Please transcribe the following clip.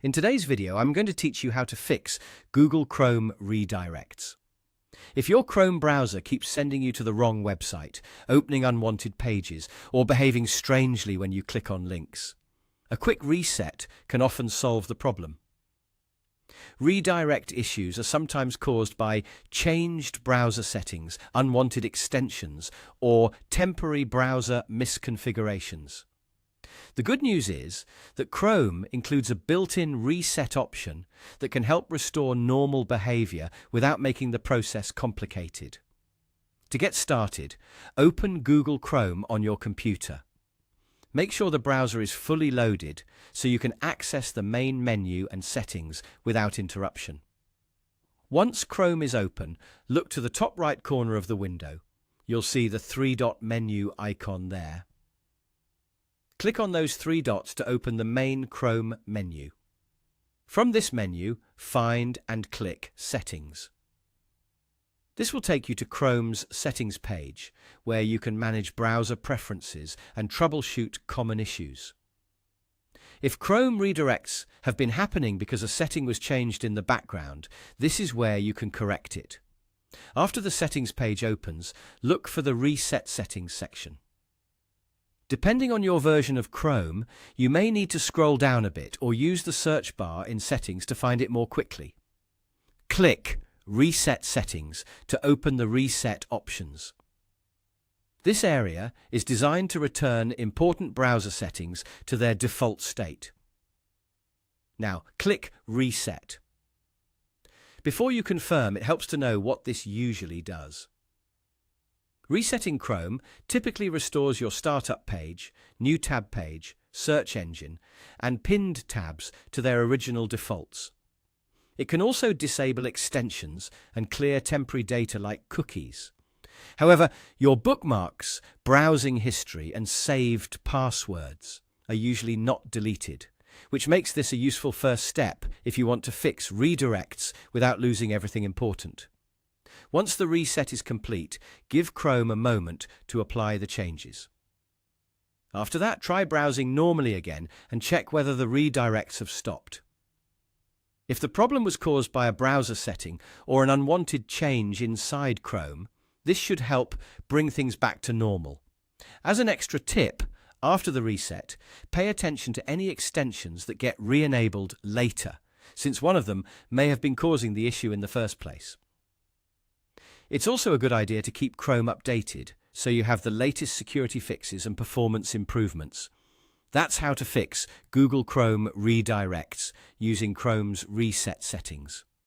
In today's video, I'm going to teach you how to fix Google Chrome redirects. If your Chrome browser keeps sending you to the wrong website, opening unwanted pages, or behaving strangely when you click on links, a quick reset can often solve the problem. Redirect issues are sometimes caused by changed browser settings, unwanted extensions, or temporary browser misconfigurations. The good news is that Chrome includes a built-in reset option that can help restore normal behavior without making the process complicated. To get started, open Google Chrome on your computer. Make sure the browser is fully loaded so you can access the main menu and settings without interruption. Once Chrome is open, look to the top right corner of the window. You'll see the three-dot menu icon there. Click on those three dots to open the main Chrome menu. From this menu, find and click Settings. This will take you to Chrome's Settings page, where you can manage browser preferences and troubleshoot common issues. If Chrome redirects have been happening because a setting was changed in the background, this is where you can correct it. After the Settings page opens, look for the Reset Settings section. Depending on your version of Chrome, you may need to scroll down a bit or use the search bar in Settings to find it more quickly. Click Reset Settings to open the Reset options. This area is designed to return important browser settings to their default state. Now, click Reset. Before you confirm, it helps to know what this usually does. Resetting Chrome typically restores your startup page, new tab page, search engine, and pinned tabs to their original defaults. It can also disable extensions and clear temporary data like cookies. However, your bookmarks, browsing history, and saved passwords are usually not deleted, which makes this a useful first step if you want to fix redirects without losing everything important. Once the reset is complete, give Chrome a moment to apply the changes. After that, try browsing normally again and check whether the redirects have stopped. If the problem was caused by a browser setting or an unwanted change inside Chrome, this should help bring things back to normal. As an extra tip, after the reset, pay attention to any extensions that get re-enabled later, since one of them may have been causing the issue in the first place. It's also a good idea to keep Chrome updated so you have the latest security fixes and performance improvements. That's how to fix Google Chrome redirects using Chrome's reset settings.